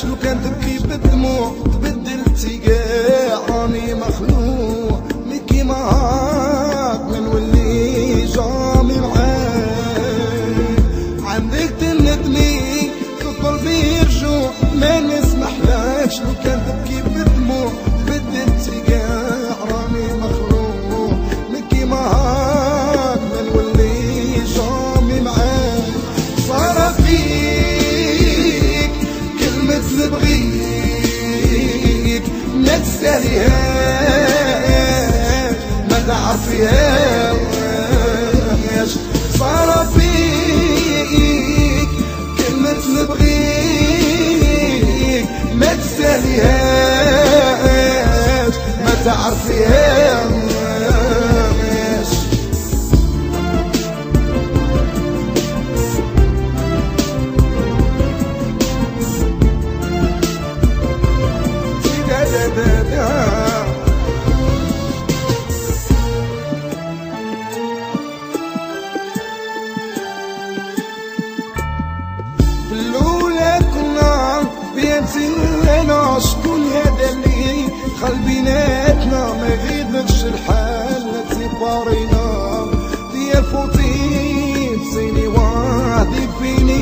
سمحلاش لو كان تبكي بالدموع بدلتي كاع راني مخلوع مي كيما هاك منولي جامي معاك عندك تندمي في قلبي رجوع ما نسمحلاش لو كان تبكي بالدموع بدلتي كاع راني مخلوع مي كيما هاك منولي جامي معاك صار فيك كلمة نبغيك ما تستاهليهاش ما تعرفيهاش صار فيك كلمة نبغيك ما تستاهليهاش ما تعرفيهاش انا شكون هذا اللي خل بيناتنا ما يغيظكش الحال لا تسيبارينا ديال فوتي بسيني وحدي فيني